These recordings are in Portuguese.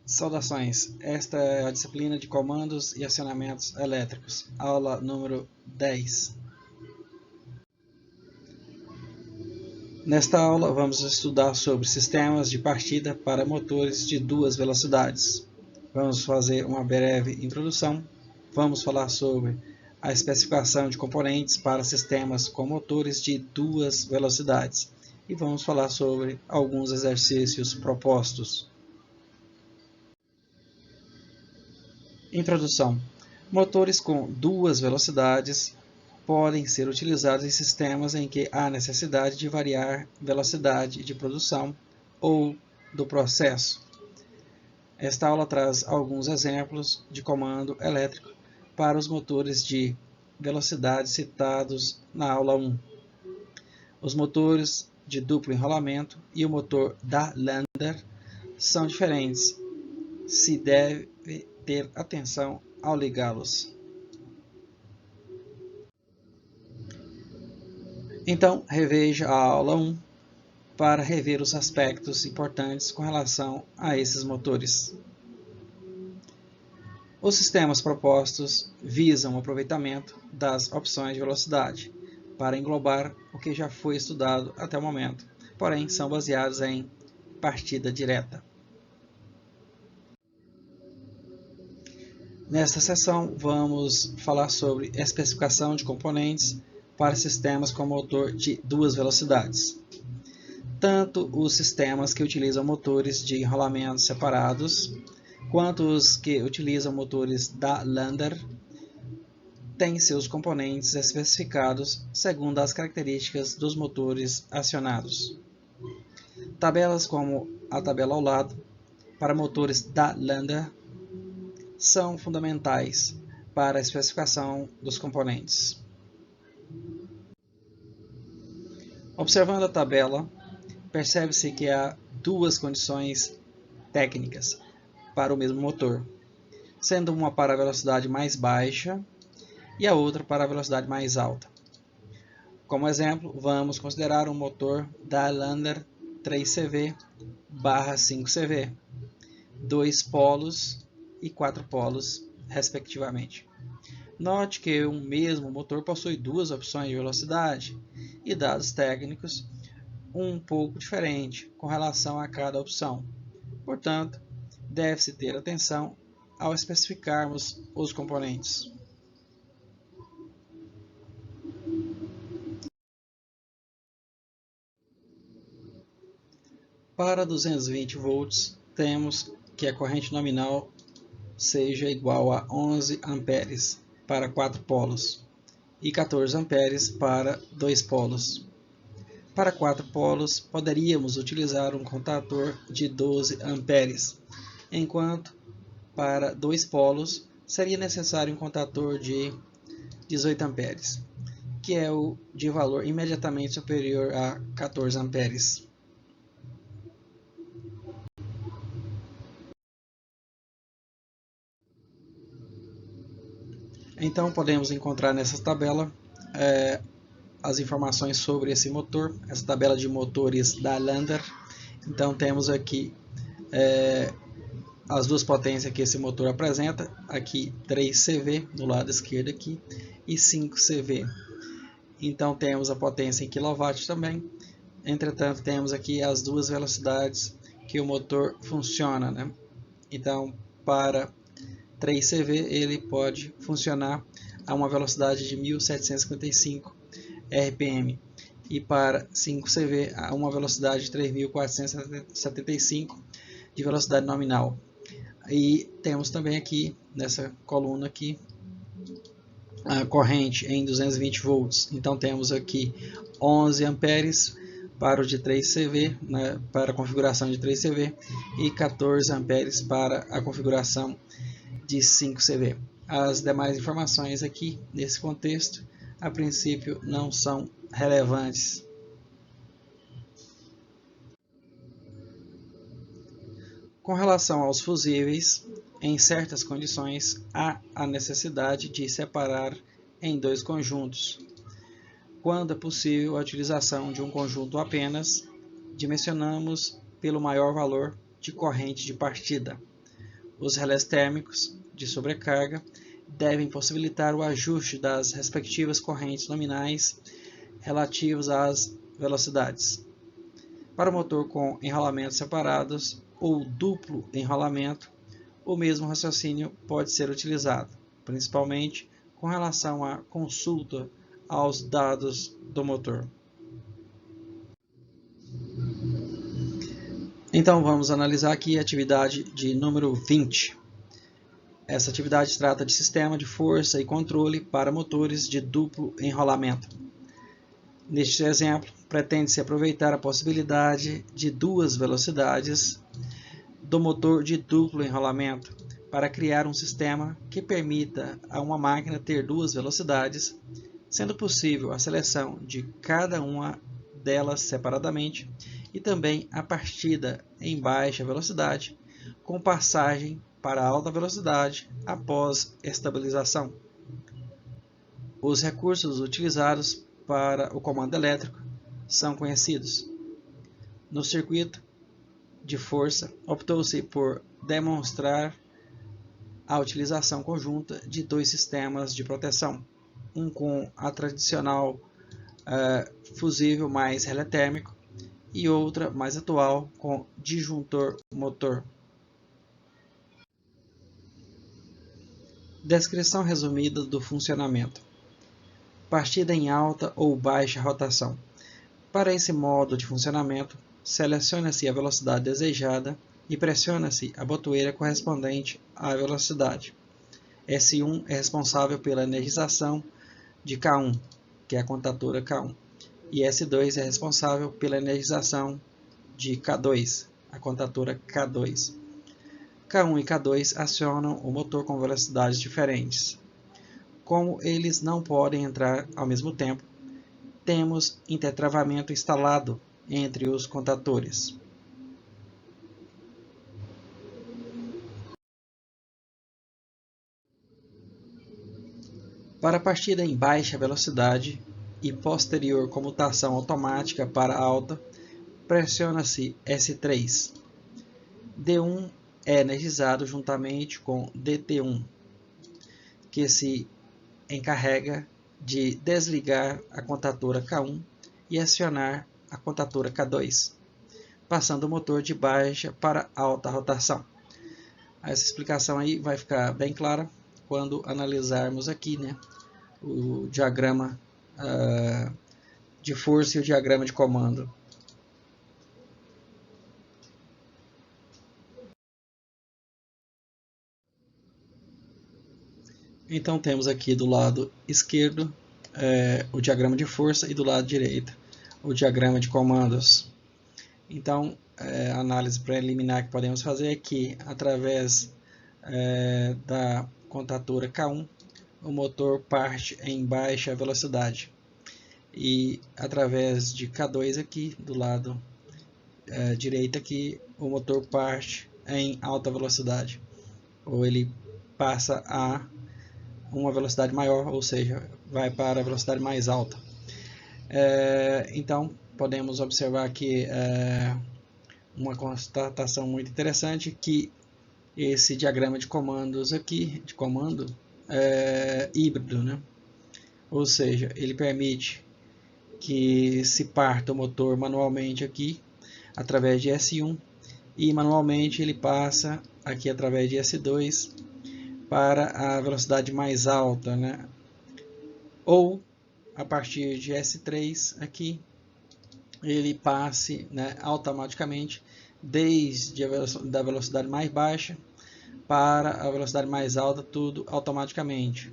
Saudações, esta é a disciplina de comandos e acionamentos elétricos, aula número 10. Nesta aula vamos estudar sobre sistemas de partida para motores de duas velocidades. Vamos fazer uma breve introdução, vamos falar sobre a especificação de componentes para sistemas com motores de duas velocidades e vamos falar sobre alguns exercícios propostos. Introdução. Motores com duas velocidades podem ser utilizados em sistemas em que há necessidade de variar velocidade de produção ou do processo. Esta aula traz alguns exemplos de comando elétrico para os motores de velocidade citados na aula 1. Os motores de duplo enrolamento e o motor da Lander são diferentes. Se deve ter atenção ao ligá-los. Então, reveja a aula 1 para rever os aspectos importantes com relação a esses motores. Os sistemas propostos visam o aproveitamento das opções de velocidade para englobar o que já foi estudado até o momento, porém são baseados em partida direta. Nesta seção, vamos falar sobre especificação de componentes para sistemas com motor de duas velocidades. Tanto os sistemas que utilizam motores de enrolamento separados, quanto os que utilizam motores da Lander, têm seus componentes especificados segundo as características dos motores acionados. Tabelas como a tabela ao lado, para motores da Lander, são fundamentais para a especificação dos componentes. Observando a tabela, percebe-se que há duas condições técnicas para o mesmo motor, sendo uma para a velocidade mais baixa e a outra para a velocidade mais alta. Como exemplo, vamos considerar um motor da Lander 3CV/5CV, 2 polos e 4 polos, respectivamente. Note que o mesmo motor possui duas opções de velocidade e dados técnicos um pouco diferentes com relação a cada opção. Portanto, deve-se ter atenção ao especificarmos os componentes. Para 220 volts, temos que a corrente nominal seja igual a 11 amperes para 4 polos e 14 amperes para 2 polos. Para 4 polos, poderíamos utilizar um contador de 12 amperes, enquanto para 2 polos seria necessário um contador de 18 amperes, que é o de valor imediatamente superior a 14 amperes. Então, podemos encontrar nessa tabela as informações sobre esse motor, essa tabela de motores da Lander. Então, temos aqui as duas potências que esse motor apresenta, aqui 3CV no lado esquerdo aqui e 5CV. Então, temos a potência em kW também. Entretanto, temos aqui as duas velocidades que o motor funciona, né? Então, para 3CV ele pode funcionar a uma velocidade de 1755 RPM e para 5CV a uma velocidade de 3475 de velocidade nominal. E temos também aqui nessa coluna aqui a corrente em 220 volts. Então temos aqui 11 amperes para o de 3CV, né, para a configuração de 3CV, e 14 amperes para a configuração de 5CV. As demais informações aqui, nesse contexto, a princípio não são relevantes. Com relação aos fusíveis, em certas condições, há a necessidade de separar em dois conjuntos. Quando é possível a utilização de um conjunto apenas, dimensionamos pelo maior valor de corrente de partida. Os relés térmicos de sobrecarga devem possibilitar o ajuste das respectivas correntes nominais relativos às velocidades. Para o motor com enrolamentos separados ou duplo enrolamento, o mesmo raciocínio pode ser utilizado, principalmente com relação à consulta aos dados do motor. Então vamos analisar aqui a atividade de número 20. Essa atividade trata de sistema de força e controle para motores de duplo enrolamento. Neste exemplo, pretende-se aproveitar a possibilidade de duas velocidades do motor de duplo enrolamento para criar um sistema que permita a uma máquina ter duas velocidades, sendo possível a seleção de cada uma delas separadamente e também a partida em baixa velocidade com passagem para alta velocidade após estabilização. Os recursos utilizados para o comando elétrico são conhecidos. No circuito de força, optou-se por demonstrar a utilização conjunta de dois sistemas de proteção, um com a tradicional fusível mais relé térmico e outra mais atual com disjuntor motor. Descrição resumida do funcionamento. Partida em alta ou baixa rotação. Para esse modo de funcionamento, seleciona-se a velocidade desejada e pressiona-se a botoeira correspondente à velocidade. S1 é responsável pela energização de K1, que é a contatura K1, e S2 é responsável pela energização de K2, a contatura K2. K1 e K2 acionam o motor com velocidades diferentes. Como eles não podem entrar ao mesmo tempo, temos intertravamento instalado entre os contatores. Para a partida em baixa velocidade e posterior comutação automática para alta, pressiona-se S3. D1 é energizado juntamente com DT1, que se encarrega de desligar a contatura K1 e acionar a contatura K2, passando o motor de baixa para alta rotação. Essa explicação aí vai ficar bem clara quando analisarmos aqui, né, o diagrama de força e o diagrama de comando. Então temos aqui do lado esquerdo o diagrama de força e do lado direito o diagrama de comandos. Então a análise preliminar que podemos fazer é que através da contatura K1 o motor parte em baixa velocidade e através de K2 aqui do lado direito aqui o motor parte em alta velocidade, ou ele passa a uma velocidade maior, ou seja, vai para a velocidade mais alta. Então podemos observar aqui uma constatação muito interessante, que esse diagrama de comandos aqui, de comando, é híbrido, né? Ou seja, ele permite que se parta o motor manualmente aqui através de S1 e manualmente ele passa aqui através de S2 para a velocidade mais alta, né? Ou a partir de S3 aqui ele passe, né, automaticamente desde a velocidade mais baixa para a velocidade mais alta, tudo automaticamente,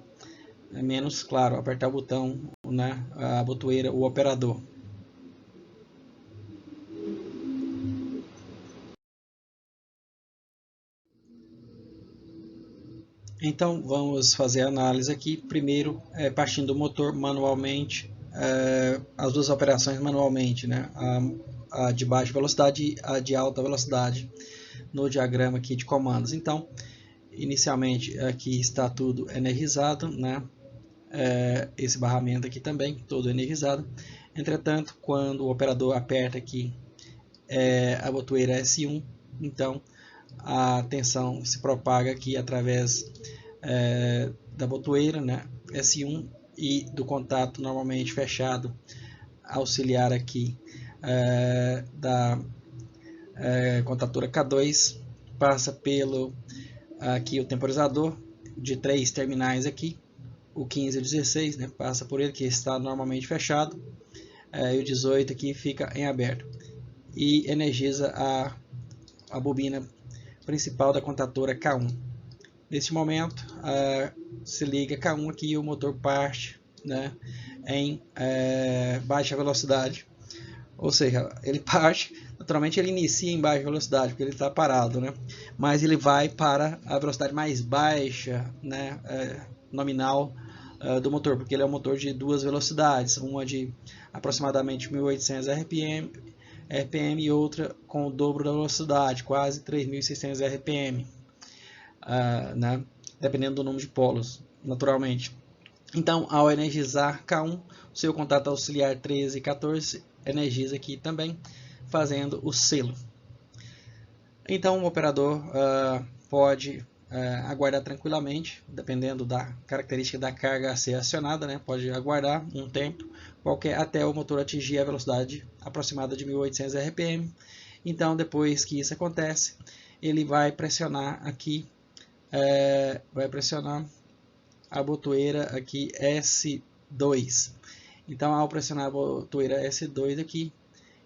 menos, claro, apertar o botão, né, a botoeira, o operador. Então vamos fazer a análise aqui, primeiro partindo do motor manualmente, as duas operações manualmente, né? A de baixa velocidade e a de alta velocidade no diagrama aqui de comandos. Então inicialmente aqui está tudo energizado, né? Esse barramento aqui também todo energizado. Entretanto, quando o operador aperta aqui a botoeira S1, então a tensão se propaga aqui através da botoeira, né, S1, e do contato normalmente fechado auxiliar aqui da contatora K2, passa pelo aqui o temporizador de 3 terminais aqui, o 15 e o 16, né, passa por ele, que está normalmente fechado, e o 18 aqui fica em aberto, e energiza a bobina principal da contatora K1. Neste momento, se liga K1 aqui e o motor parte, né, em baixa velocidade, ou seja, ele parte, naturalmente ele inicia em baixa velocidade, porque ele está parado, né, mas ele vai para a velocidade mais baixa, né, nominal do motor, porque ele é um motor de duas velocidades, uma de aproximadamente 1800 RPM e outra com o dobro da velocidade, quase 3600 RPM, né? Dependendo do número de polos, naturalmente. Então, ao energizar K1, o seu contato auxiliar 13 e 14 energiza aqui também, fazendo o selo. Então, o operador pode aguardar tranquilamente, dependendo da característica da carga a ser acionada, né? Pode aguardar um tempo qualquer até o motor atingir a velocidade aproximada de 1800 RPM. Então, depois que isso acontece, ele vai pressionar aqui, vai pressionar a botoeira aqui S2. Então, ao pressionar a botoeira S2 aqui,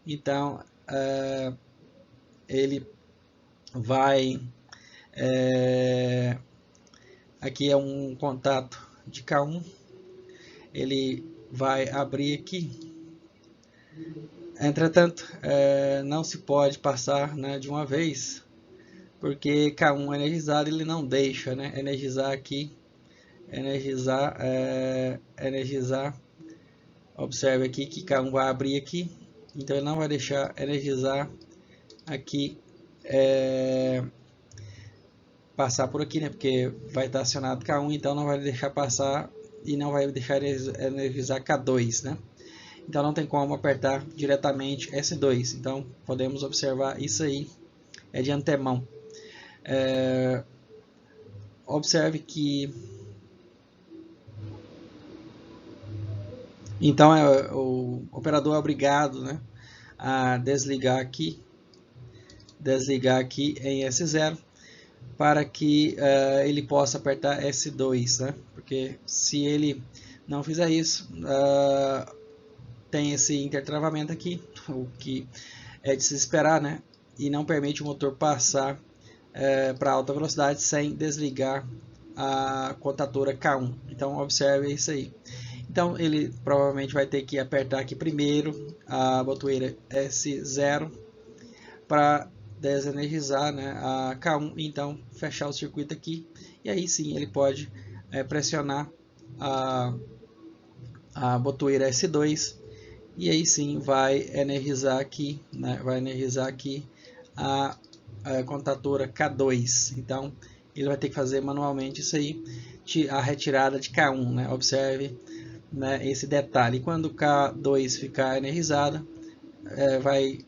então ele vai aqui é um contato de K1, ele vai abrir aqui. Entretanto, não se pode passar, né, de uma vez, porque K1 energizado ele não deixa, né, energizar aqui, energizar. Observe aqui que K1 vai abrir aqui, então ele não vai deixar energizar aqui, passar por aqui, né, porque vai estar acionado K1, então não vai deixar passar e não vai deixar energizar K2, né? Então não tem como apertar diretamente S2, então podemos observar isso aí de antemão. Observe que então o operador é obrigado, né, a desligar aqui em S0 para que ele possa apertar S2, né? Porque se ele não fizer isso, tem esse intertravamento aqui, o que é de se esperar, né? E não permite o motor passar para alta velocidade sem desligar a contatora K1. Então observe isso aí. Então ele provavelmente vai ter que apertar aqui primeiro a botoeira S0 para desenergizar, né, a K1, então fechar o circuito aqui, e aí sim ele pode pressionar a botoeira S2, e aí sim vai energizar aqui, né, a contatora K2. Então ele vai ter que fazer manualmente isso aí, a retirada de K1, né, observe, né, esse detalhe. Quando K2 ficar energizada, vai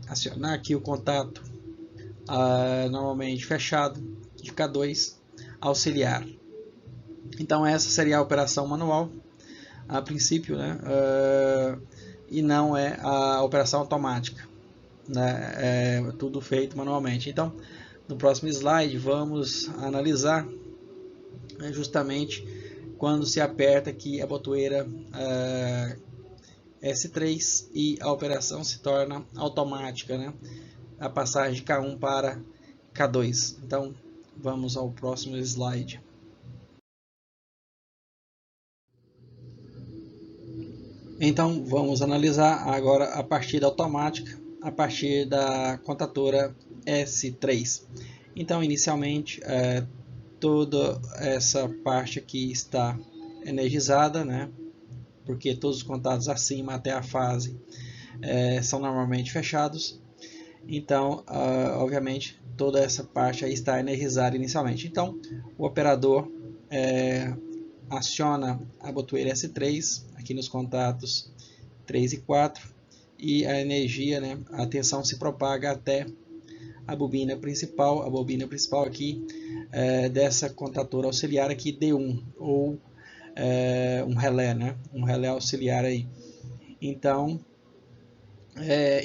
acionar aqui o contato normalmente fechado de K2 auxiliar. Então essa seria a operação manual a princípio, né, e não é a operação automática, né, é tudo feito manualmente. Então no próximo slide vamos analisar justamente quando se aperta aqui a botoeira S3 e a operação se torna automática, né? A passagem de K1 para K2. Então vamos ao próximo slide. Então vamos analisar agora a partida automática a partir da contatora S3. Então inicialmente toda essa parte aqui está energizada, né? Porque todos os contatos acima até a fase são normalmente fechados. Então, obviamente, toda essa parte aí está energizada inicialmente. Então, o operador aciona a botoeira S3 aqui nos contatos 3 e 4 e a energia, né, a tensão se propaga até a bobina principal aqui dessa contadora auxiliar aqui D1, ou um relé, né? Um relé auxiliar aí. Então,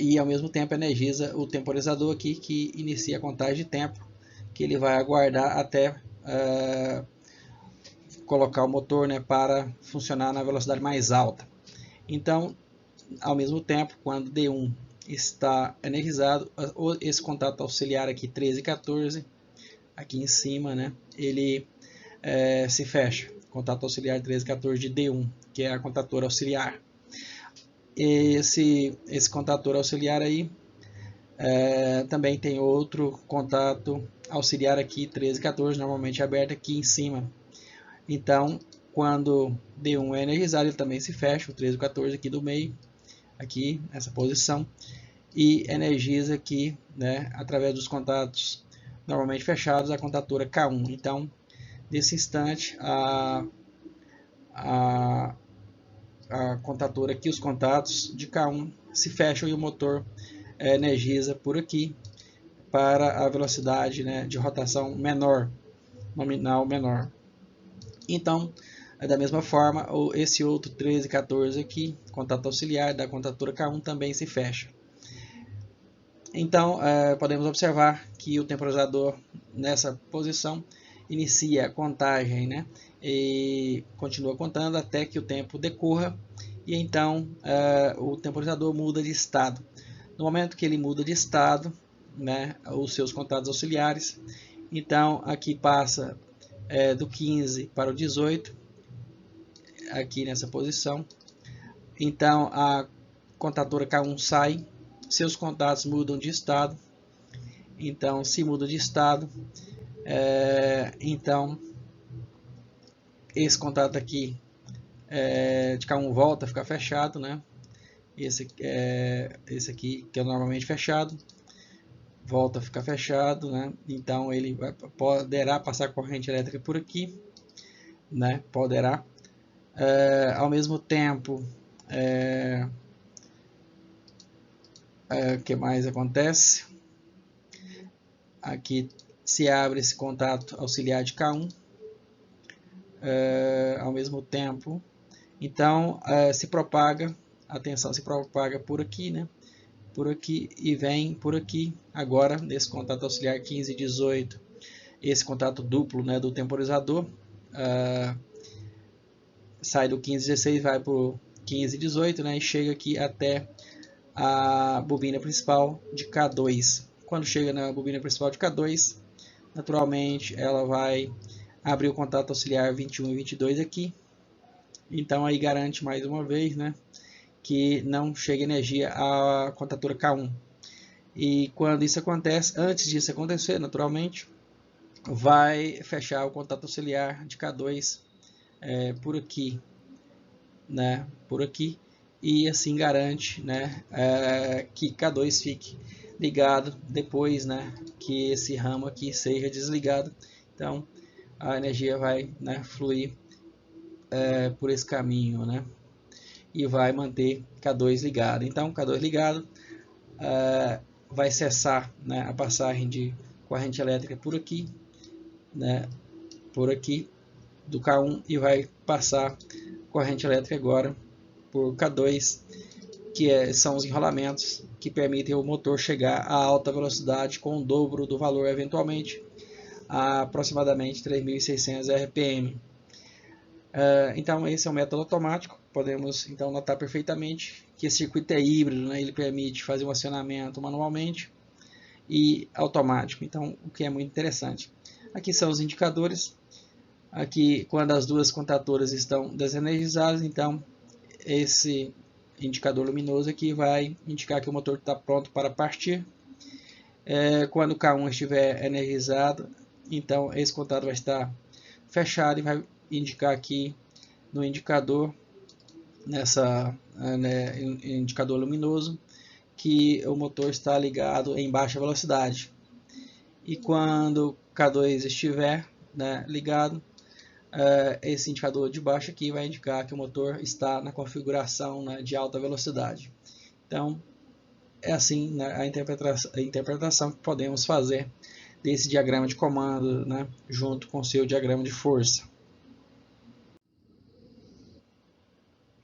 e ao mesmo tempo energiza o temporizador aqui, que inicia a contagem de tempo, que ele vai aguardar até colocar o motor, né, para funcionar na velocidade mais alta. Então, ao mesmo tempo, quando D1 está energizado, esse contato auxiliar aqui 13 e 14, aqui em cima, né, ele se fecha. Contato auxiliar 13 e 14 de D1, que é a contadora auxiliar. Esse contador auxiliar aí também tem outro contato auxiliar aqui 13 e 14, normalmente aberto aqui em cima. Então, quando D1 é energizado, ele também se fecha, o 13 e 14 aqui do meio, aqui nessa posição, e energiza aqui, né, através dos contatos normalmente fechados, a contadora K1. Então, nesse instante, a contadora aqui, os contatos de K1 se fecham e o motor energiza por aqui para a velocidade, né, de rotação menor, nominal menor. Então, da mesma forma, esse outro 13 e 14 aqui, contato auxiliar da contadora K1 também se fecha. Então, podemos observar que o temporizador nessa posição inicia a contagem, né, e continua contando até que o tempo decorra, e então o temporizador muda de estado. No momento que ele muda de estado, né, os seus contatos auxiliares, então aqui passa do 15 para o 18, aqui nessa posição. Então a contadora K1 sai, seus contatos mudam de estado. Então, se muda de estado, então esse contato aqui de K1 volta a ficar fechado, né? Esse aqui que é normalmente fechado, volta a ficar fechado, né? Então ele poderá passar corrente elétrica por aqui, né? Poderá. Ao mesmo tempo, o que mais acontece? Aqui se abre esse contato auxiliar de K1, ao mesmo tempo. Então se propaga, a tensão se propaga por aqui, né? Por aqui e vem por aqui. Agora, nesse contato auxiliar 15 e 18, esse contato duplo, né, do temporizador, sai do 15 e 16, vai para o 15 e 18, né, e chega aqui até a bobina principal de K2. Quando chega na bobina principal de K2, naturalmente ela vai abrir o contato auxiliar 21 e 22 aqui. Então aí garante mais uma vez, né, que não chega energia à contadora K1. E quando isso acontece, antes disso acontecer, naturalmente, vai fechar o contato auxiliar de K2 por aqui, né, por aqui, e assim garante, né, que K2 fique ligado depois, né, que esse ramo aqui seja desligado. Então a energia vai, né, fluir por esse caminho, né, e vai manter K2 ligado. Então K2 ligado vai cessar, né, a passagem de corrente elétrica por aqui, né, por aqui do K1, e vai passar corrente elétrica agora por K2, que são os enrolamentos que permitem o motor chegar a alta velocidade com o dobro do valor, eventualmente a aproximadamente 3.600 RPM. Então esse é um método automático. Podemos então notar perfeitamente que esse circuito é híbrido, né? Ele permite fazer um acionamento manualmente e automático, então o que é muito interessante. Aqui são os indicadores. Aqui, quando as duas contadoras estão desenergizadas, então esse indicador luminoso aqui vai indicar que o motor está pronto para partir. Quando o K1 estiver energizado, então esse contador vai estar fechado e vai indicar aqui no indicador, indicador luminoso, que o motor está ligado em baixa velocidade. E quando o K2 estiver, né, ligado, esse indicador de baixo aqui vai indicar que o motor está na configuração, né, de alta velocidade. Então, é assim, né, a interpretação que podemos fazer desse diagrama de comando, né, junto com o seu diagrama de força.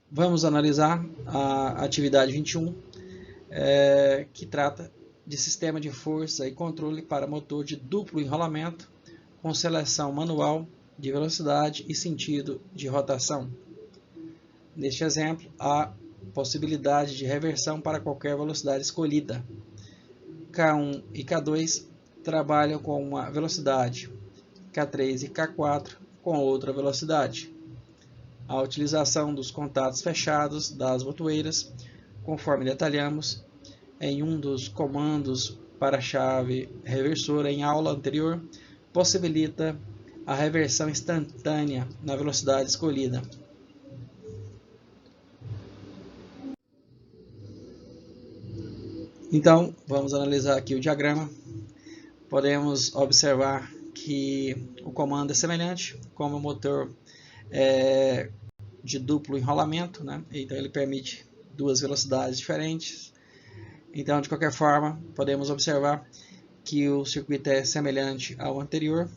Vamos analisar a atividade 21, que trata de sistema de força e controle para motor de duplo enrolamento com seleção manual de velocidade e sentido de rotação. Neste exemplo, há possibilidade de reversão para qualquer velocidade escolhida. K1 e K2 trabalham com uma velocidade, K3 e K4 com outra velocidade. A utilização dos contatos fechados das botoeiras, conforme detalhamos em um dos comandos para a chave reversora em aula anterior, possibilita a reversão instantânea na velocidade escolhida. Então, vamos analisar aqui o diagrama. Podemos observar que o comando é semelhante, como o motor de duplo enrolamento, né? Então ele permite duas velocidades diferentes. Então, de qualquer forma, podemos observar que o circuito é semelhante ao anterior.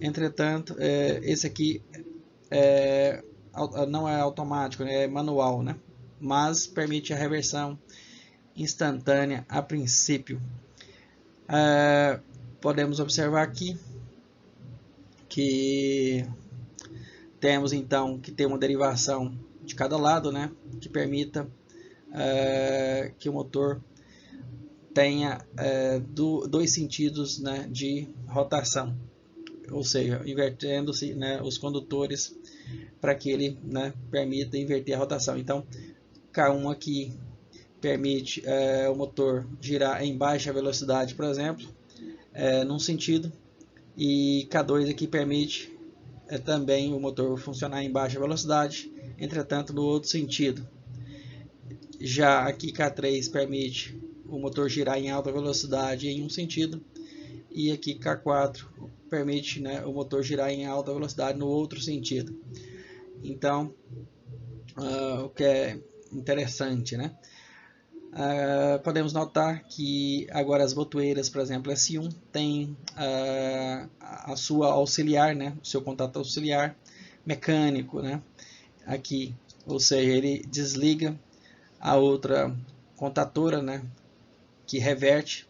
Entretanto, esse aqui não é automático, é manual, né? Mas permite a reversão instantânea a princípio. Podemos observar aqui que temos então que ter uma derivação de cada lado, né, que permita que o motor tenha dois sentidos, né, de rotação, ou seja, invertendo-se, né, os condutores para que ele, né, permita inverter a rotação. Então, K1 aqui permite o motor girar em baixa velocidade, por exemplo, num sentido, e K2 aqui permite também o motor funcionar em baixa velocidade, entretanto no outro sentido. Já aqui K3 permite o motor girar em alta velocidade em um sentido, e aqui K4 permite, né, o motor girar em alta velocidade no outro sentido. Então, o que é interessante, né? Podemos notar que agora as botoeiras, por exemplo, S1 tem a sua auxiliar, né, o seu contato auxiliar mecânico, né, aqui, ou seja, ele desliga a outra contatora, né, que reverte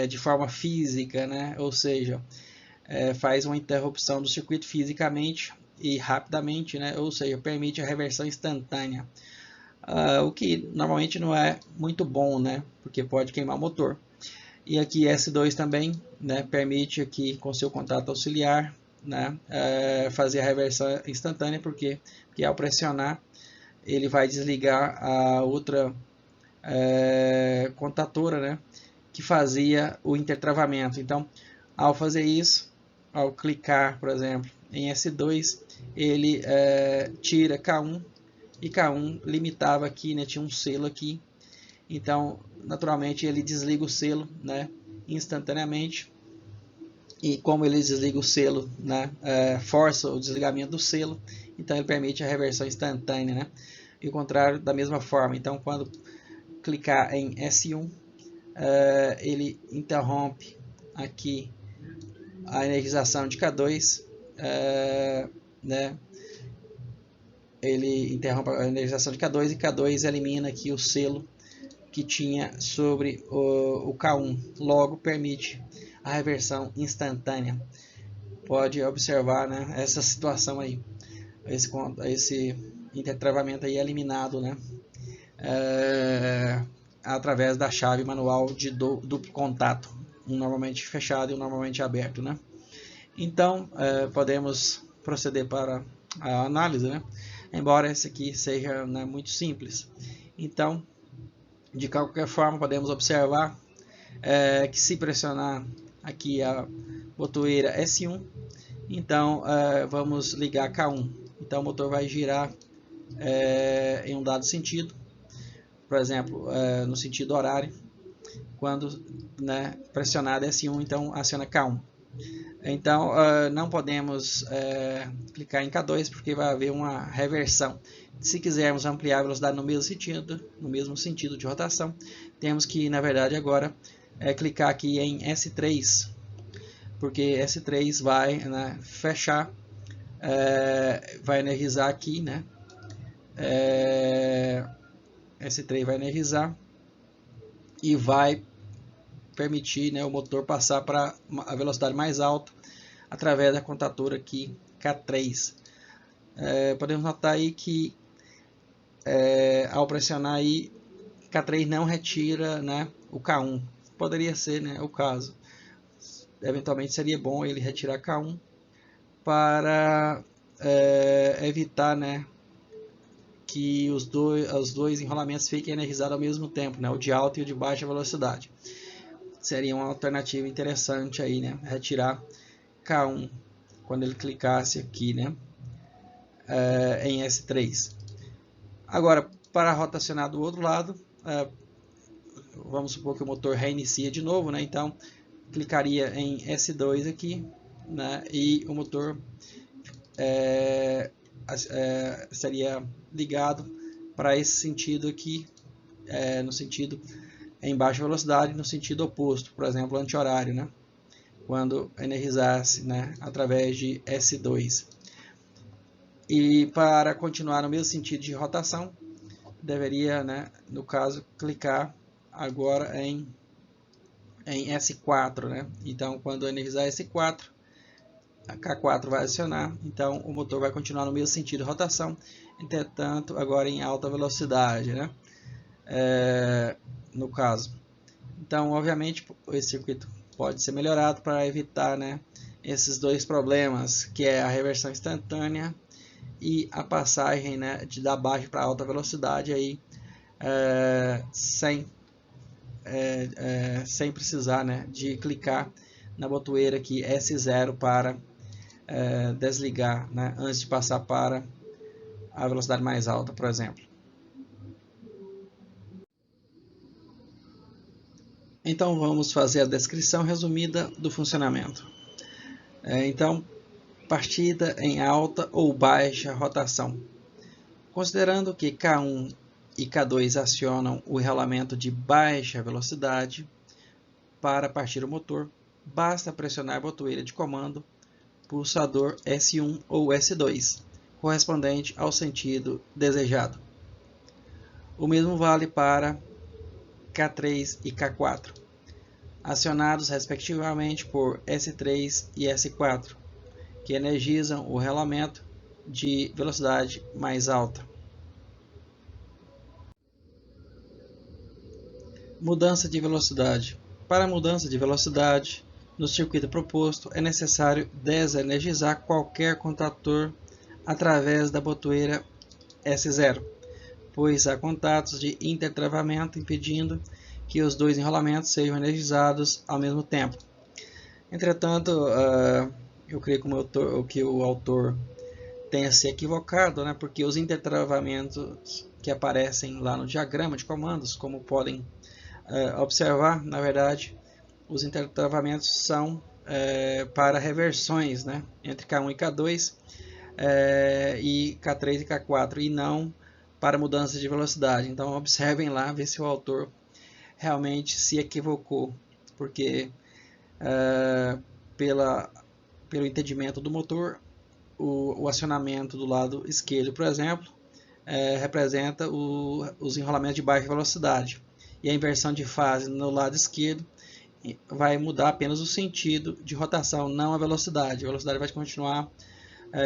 de forma física, né, ou seja, faz uma interrupção do circuito fisicamente e rapidamente, né, ou seja, permite a reversão instantânea. O que normalmente não é muito bom, né, porque pode queimar o motor. E aqui S2 também, né, permite aqui com seu contato auxiliar, né, fazer a reversão instantânea, porque ao pressionar ele vai desligar a outra contatora, né, que fazia o intertravamento. Então, ao fazer isso, ao clicar, por exemplo, em S2, ele tira K1, e K1 limitava aqui, né, tinha um selo aqui, então naturalmente ele desliga o selo, né, instantaneamente, e como ele desliga o selo, né, força o desligamento do selo, então ele permite a reversão instantânea, né, e o contrário da mesma forma. Então quando clicar em S1, ele interrompe aqui a energização de K2, né, ele interrompe a energização de K2 e K2 elimina aqui o selo que tinha sobre o K1, logo permite a reversão instantânea. Pode observar, né, essa situação aí, esse intertravamento aí é eliminado, né, através da chave manual de duplo contato, um normalmente fechado e um normalmente aberto, né. Então podemos proceder para a análise, né, embora esse aqui seja, né, muito simples. Então, de qualquer forma, podemos observar que se pressionar aqui a botoeira S1, então vamos ligar K1. Então o motor vai girar em um dado sentido, por exemplo, no sentido horário. Quando, né, pressionado S1, então aciona K1. Então, não podemos clicar em K2 porque vai haver uma reversão. Se quisermos ampliar a velocidade no mesmo sentido de rotação, temos que, na verdade, agora clicar aqui em S3, porque S3 vai, né, fechar, vai energizar aqui, né? S3 vai energizar e vai permitir, né, o motor passar para a velocidade mais alta através da contatora aqui K3. Podemos notar aí que ao pressionar aí, K3 não retira, né, o K1. Poderia ser, né, o caso. Eventualmente seria bom ele retirar K1 para evitar, né, que os dois enrolamentos fiquem energizados ao mesmo tempo, né, o de alta e o de baixa velocidade. Seria uma alternativa interessante aí, né, retirar K1 quando ele clicasse aqui, né, em S3. Agora, para rotacionar do outro lado, vamos supor que o motor reinicia de novo, né? Então clicaria em S2 aqui, né? E o motor seria ligado para esse sentido aqui, no sentido em baixa velocidade, no sentido oposto, por exemplo, anti-horário, né? Quando energizasse, né, através de S2. E para continuar no mesmo sentido de rotação, deveria, né, no caso, clicar agora em S4, né? Então, quando energizar S4, a K4 vai acionar, então o motor vai continuar no mesmo sentido de rotação, entretanto, agora em alta velocidade, né? No caso. Então, obviamente, esse circuito pode ser melhorado para evitar, né, esses dois problemas, que é a reversão instantânea e a passagem, né, da baixa para alta velocidade aí, sem precisar, né, de clicar na botoeira aqui S0 para desligar, né, antes de passar para a velocidade mais alta, por exemplo. Então vamos fazer a descrição resumida do funcionamento. Então, partida em alta ou baixa rotação. Considerando que K1 e K2 acionam o enrolamento de baixa velocidade, para partir o motor, basta pressionar a botoeira de comando pulsador S1 ou S2, correspondente ao sentido desejado. O mesmo vale para K3 e K4, acionados respectivamente por S3 e S4, que energizam o rolamento de velocidade mais alta. Mudança de velocidade. Para a mudança de velocidade, no circuito proposto, é necessário desenergizar qualquer contator através da botoeira S0, pois há contatos de intertravamento impedindo que os dois enrolamentos sejam energizados ao mesmo tempo. Entretanto, eu creio que o autor tenha se equivocado, né, porque os intertravamentos que aparecem lá no diagrama de comandos, como podem observar, na verdade, os intertravamentos são para reversões, né, entre K1 e K2, e K3 e K4, e não para mudança de velocidade. Então observem lá, ver se o autor realmente se equivocou, porque pelo entendimento do motor, o acionamento do lado esquerdo, por exemplo, representa os enrolamentos de baixa velocidade, e a inversão de fase no lado esquerdo vai mudar apenas o sentido de rotação, não a velocidade. A velocidade vai continuar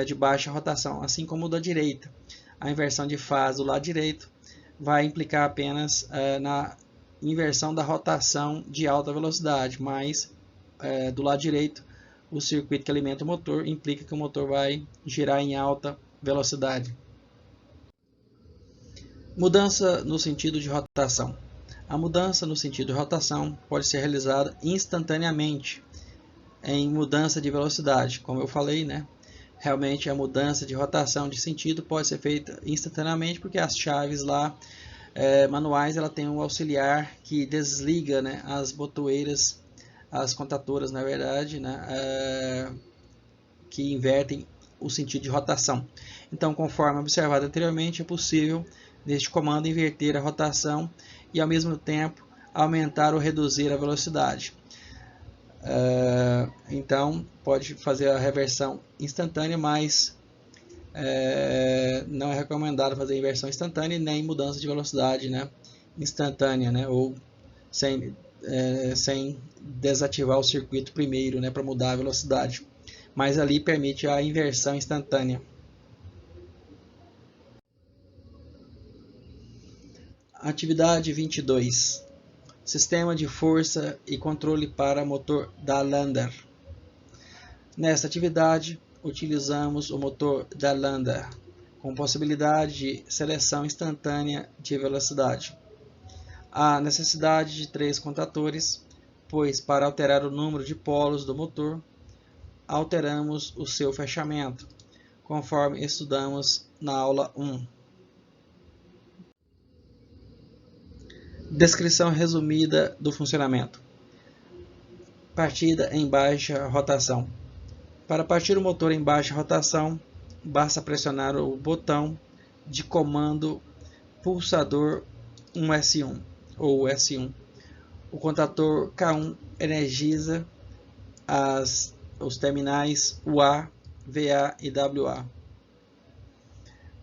de baixa rotação, assim como o da direita. A inversão de fase do lado direito vai implicar apenas na inversão da rotação de alta velocidade, mas do lado direito, o circuito que alimenta o motor implica que o motor vai girar em alta velocidade. Mudança no sentido de rotação. A mudança no sentido de rotação pode ser realizada instantaneamente em mudança de velocidade. Como eu falei, né? Realmente a mudança de rotação de sentido pode ser feita instantaneamente, porque as chaves lá manuais ela tem um auxiliar que desliga, né, as botoeiras as contatoras, na verdade, né, que invertem o sentido de rotação. Então, conforme observado anteriormente, é possível neste comando inverter a rotação e ao mesmo tempo aumentar ou reduzir a velocidade. Então, pode fazer a reversão instantânea, mas não é recomendado fazer inversão instantânea nem mudança de velocidade, né, instantânea, né, ou sem desativar o circuito primeiro, né, para mudar a velocidade. Mas ali permite a inversão instantânea. Atividade 22. Sistema de força e controle para motor da Lander. Nesta atividade, utilizamos o motor da Lander, com possibilidade de seleção instantânea de velocidade. Há necessidade de 3 contatores, pois para alterar o número de polos do motor, alteramos o seu fechamento, conforme estudamos na aula 1. Descrição resumida do funcionamento. Partida em baixa rotação. Para partir o motor em baixa rotação, basta pressionar o botão de comando pulsador 1S1 ou S1. O contator K1 energiza os terminais UA, VA e WA.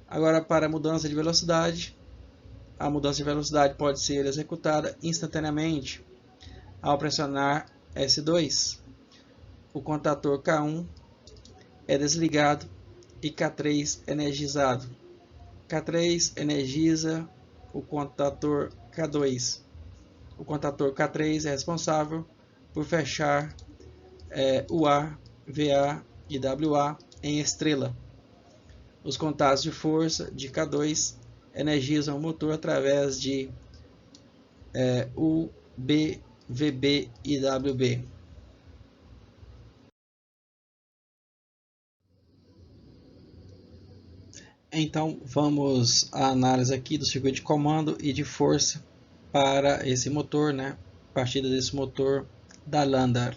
Agora, para a mudança de velocidade, a mudança de velocidade pode ser executada instantaneamente ao pressionar S2. O contator K1 é desligado e K3 energizado. K3 energiza o contator K2. O contator K3 é responsável por fechar UA, VA e WA em estrela. Os contatos de força de K2 energizam o motor através de U, B, VB e WB. Então, vamos à análise aqui do circuito de comando e de força para esse motor, né? Partida desse motor da Lander.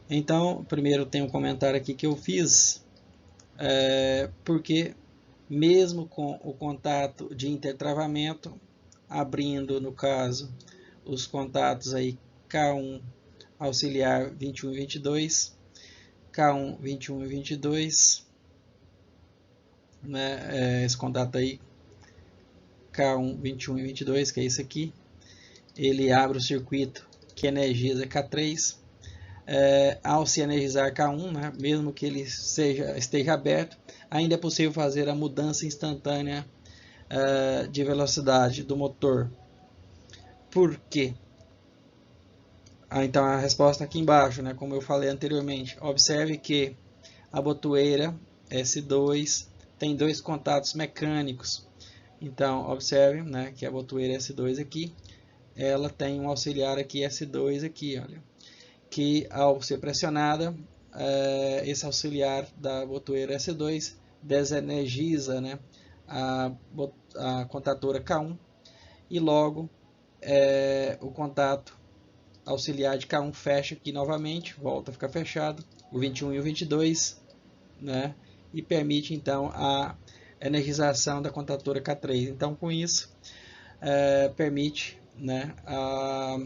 Então, primeiro tem um comentário aqui que eu fiz, porque mesmo com o contato de intertravamento, abrindo no caso os contatos aí K1 auxiliar 21 e 22, K1 21 e 22, né, esse contato aí K1 21 e 22, que é isso aqui, ele abre o circuito que energiza K3. Ao se energizar K1, né, mesmo que ele esteja aberto, ainda é possível fazer a mudança instantânea de velocidade do motor. Por quê? Então a resposta aqui embaixo, né, como eu falei anteriormente. Observe que a botoeira S2 tem 2 contatos mecânicos. Então observe, né, que a botoeira S2 aqui, ela tem um auxiliar aqui S2 aqui, olha, que ao ser pressionada, esse auxiliar da botoeira S2 desenergiza, né, a contatora K1 e logo o contato auxiliar de K1 fecha aqui novamente, volta a ficar fechado, o 21 e o 22, né, e permite então a energização da contatora K3. Então com isso permite, né, a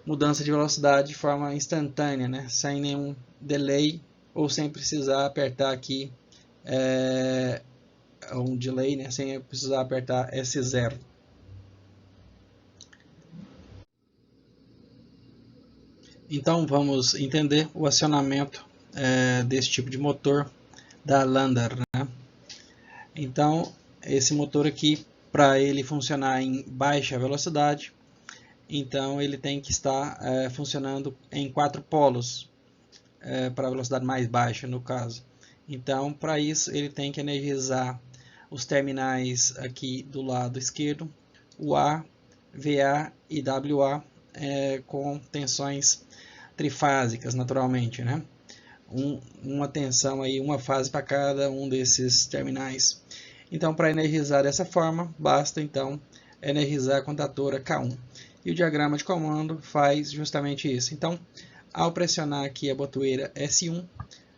mudança de velocidade de forma instantânea, né, sem nenhum delay ou sem precisar apertar aqui um delay, né, sem precisar apertar S0. Então vamos entender o acionamento desse tipo de motor da Lander, né? Então esse motor aqui, para ele funcionar em baixa velocidade, então ele tem que estar funcionando em 4 polos, para a velocidade mais baixa no caso. Então para isso ele tem que energizar os terminais aqui do lado esquerdo, UA, VA e WA, com tensões trifásicas naturalmente, né? Uma tensão aí, uma fase para cada um desses terminais. Então para energizar dessa forma, basta então energizar a contatora K1. E o diagrama de comando faz justamente isso. Então, ao pressionar aqui a botoeira S1,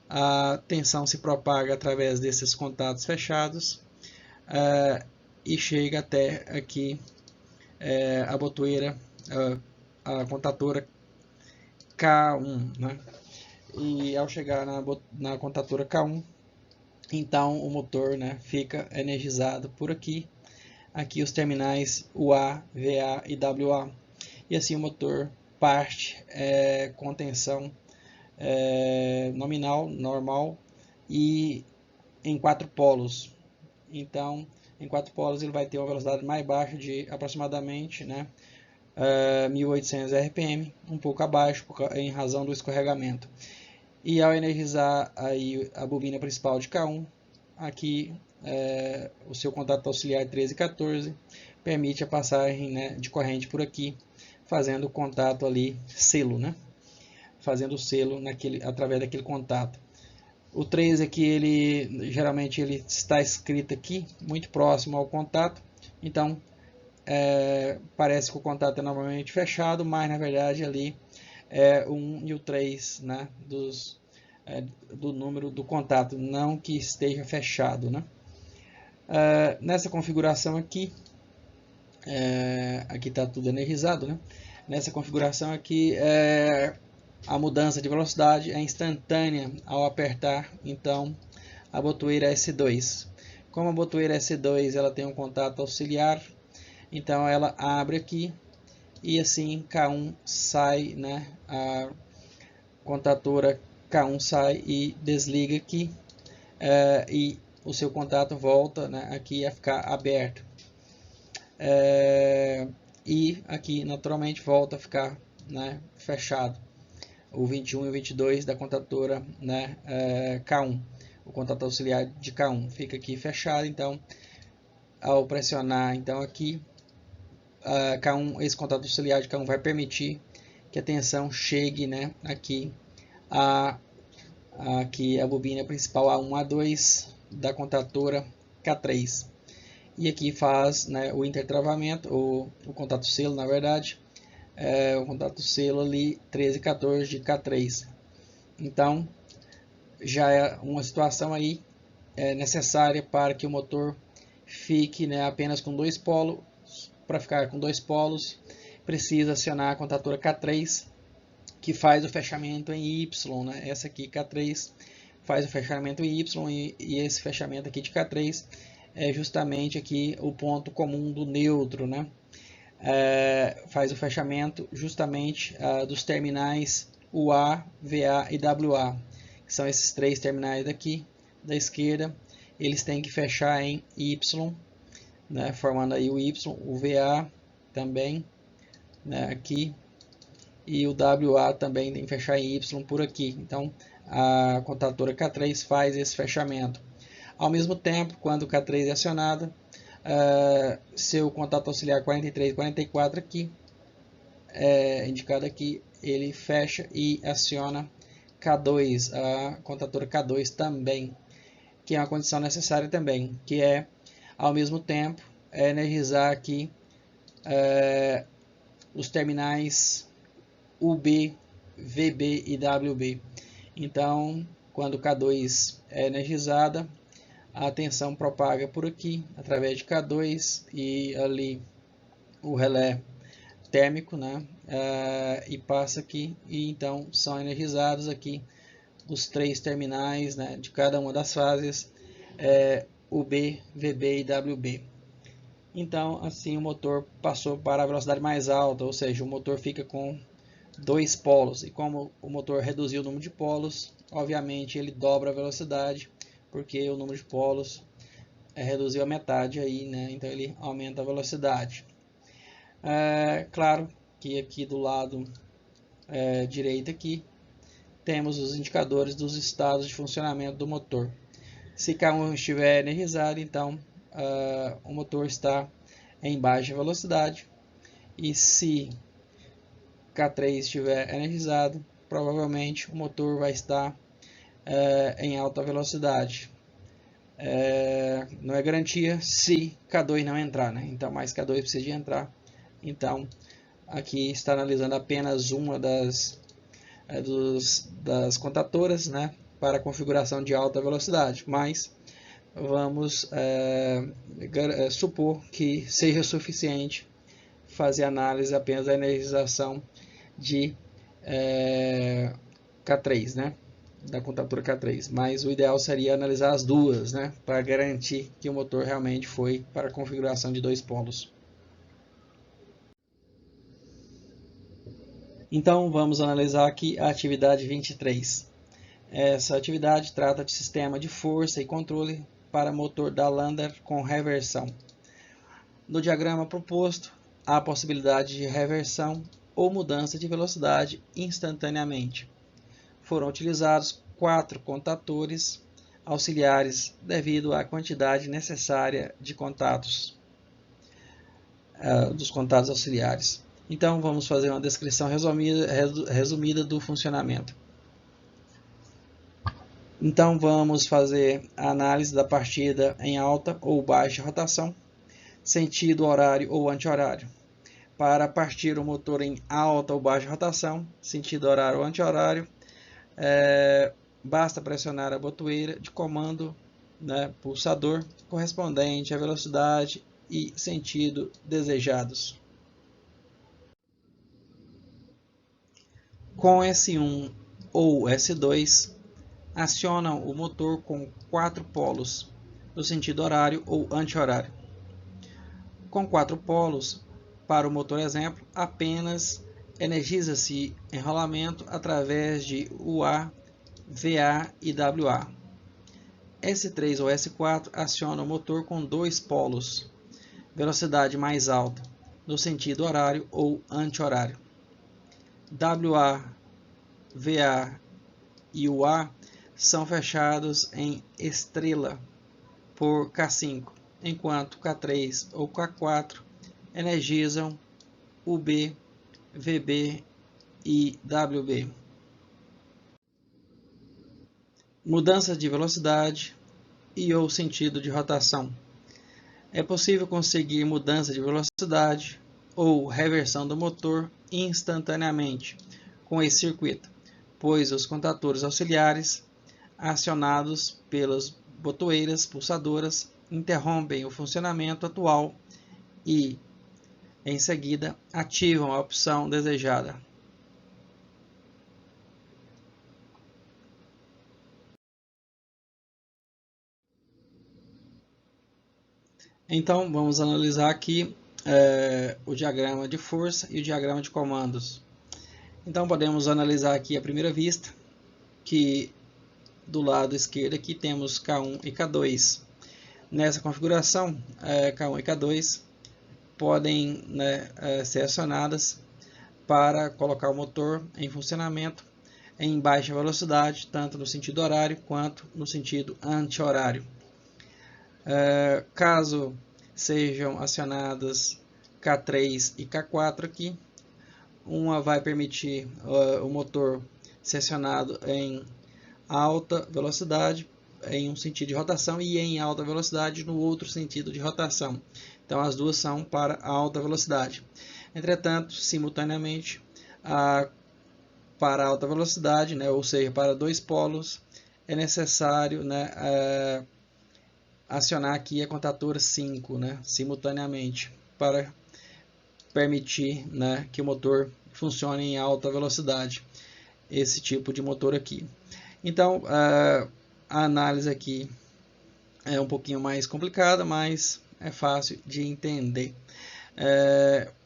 a tensão se propaga através desses contatos fechados e chega até aqui a botoeira, a contatora K1, né? E ao chegar na contatora K1, então o motor, né, fica energizado por aqui. Aqui os terminais UA, VA e WA. E assim o motor parte com tensão nominal, normal e em 4 polos. Então, em 4 polos ele vai ter uma velocidade mais baixa de aproximadamente, né, 1800 RPM, um pouco abaixo em razão do escorregamento. E ao energizar aí a bobina principal de K1, aqui o seu contato auxiliar 13 e 14 permite a passagem, né, de corrente por aqui, fazendo o contato ali, selo, né? Fazendo o selo através daquele contato. O 13 aqui, geralmente ele está escrito aqui, muito próximo ao contato, então parece que o contato é normalmente fechado, mas na verdade ali é o 1 e o 3, né, do número do contato, não que esteja fechado, né? Nessa configuração aqui, aqui está tudo energizado, né? Nessa configuração aqui, a mudança de velocidade é instantânea ao apertar, então, a botoeira S2. Como a botoeira S2 ela tem um contato auxiliar, então ela abre aqui e assim K1 sai, né? A contatora K1 sai e desliga aqui e o seu contato volta, né, aqui a ficar aberto. E aqui naturalmente volta a ficar, né, fechado. O 21 e o 22 da contatora, né, K1. O contato auxiliar de K1 fica aqui fechado, então ao pressionar então aqui K1, esse contato auxiliar de K1 vai permitir que a tensão chegue, né, aqui a bobina principal A1, A2 da contatora K3. E aqui faz, né, o intertravamento, o contato selo, na verdade, o contato selo ali 13 e 14 de K3. Então, já é uma situação aí necessária para que o motor fique, né, apenas com 2 polos. Para ficar com 2 polos, precisa acionar a contatora K3, que faz o fechamento em Y, né? Essa aqui, K3, faz o fechamento em Y, e esse fechamento aqui de K3 é justamente aqui o ponto comum do neutro, né? Faz o fechamento justamente dos terminais UA, VA e WA, que são esses 3 terminais daqui da esquerda. Eles têm que fechar em Y, né? Formando aí o Y, o VA também, né? Aqui, e o WA também tem que fechar em Y por aqui. Então a contatora K3 faz esse fechamento. Ao mesmo tempo, quando o K3 é acionado, seu contato auxiliar 43 e 44 aqui, indicado aqui, ele fecha e aciona K2, a contatora K2 também, que é uma condição necessária também, que é, ao mesmo tempo, energizar aqui os terminais UB, VB e WB. Então, quando K2 é energizada, a tensão propaga por aqui, através de K2 e ali o relé térmico, né? E passa aqui, e então são energizados aqui os 3 terminais, né, de cada uma das fases, UB, VB e WB. Então, assim o motor passou para a velocidade mais alta, ou seja, o motor fica com 2 polos, e como o motor reduziu o número de polos, obviamente ele dobra a velocidade, porque o número de polos reduziu a metade aí, né? Então ele aumenta a velocidade. Claro que aqui do lado direito aqui temos os indicadores dos estados de funcionamento do motor. Se K1 estiver energizado, então o motor está em baixa velocidade, e se K3 estiver energizado, provavelmente o motor vai estar em alta velocidade. Não é garantia se K2 não entrar, né? Então, mais K2 precisa de entrar. Então, aqui está analisando apenas uma das contatoras, né, para a configuração de alta velocidade, mas vamos supor que seja suficiente fazer análise apenas da energização de K3, né, da contatora K3, mas o ideal seria analisar as duas, né, para garantir que o motor realmente foi para a configuração de 2 polos. Então vamos analisar aqui a atividade 23. Essa atividade trata de sistema de força e controle para motor da Lander com reversão. No diagrama proposto, há a possibilidade de reversão ou mudança de velocidade instantaneamente. Foram utilizados 4 contatores auxiliares devido à quantidade necessária de contatos, dos contatos auxiliares. Então vamos fazer uma descrição resumida do funcionamento. Então vamos fazer a análise da partida em alta ou baixa rotação, sentido horário ou anti-horário. Para partir o motor em alta ou baixa rotação, sentido horário ou anti-horário, basta pressionar a botoeira de comando, né, pulsador correspondente à velocidade e sentido desejados. Com S1 ou S2, acionam o motor com 4 polos, no sentido horário ou anti-horário. Com 4 polos, para o motor exemplo, apenas energiza-se enrolamento através de UA, VA e WA. S3 ou S4 aciona o motor com 2 polos, velocidade mais alta, no sentido horário ou anti-horário. WA, VA e UA são fechados em estrela por K5, enquanto K3 ou K4 energizam UB, VB e WB. Mudança de velocidade e ou sentido de rotação. É possível conseguir mudança de velocidade ou reversão do motor instantaneamente com esse circuito, pois os contatores auxiliares acionados pelas botoeiras pulsadoras interrompem o funcionamento atual e, em seguida, ativam a opção desejada. Então, vamos analisar aqui o diagrama de força e o diagrama de comandos. Então, podemos analisar aqui à primeira vista que do lado esquerdo aqui temos K1 e K2. Nessa configuração, K1 e K2 podem, né, ser acionadas para colocar o motor em funcionamento em baixa velocidade, tanto no sentido horário quanto no sentido anti-horário. Caso sejam acionadas K3 e K4 aqui, uma vai permitir o motor ser acionado em alta velocidade em um sentido de rotação e em alta velocidade no outro sentido de rotação. Então as duas são para alta velocidade. Entretanto, simultaneamente, para alta velocidade, né, ou seja, para 2 polos, é necessário, né, acionar aqui a contatora 5, né, simultaneamente, para permitir, né, que o motor funcione em alta velocidade, esse tipo de motor aqui. Então, a análise aqui é um pouquinho mais complicada, mas é fácil de entender.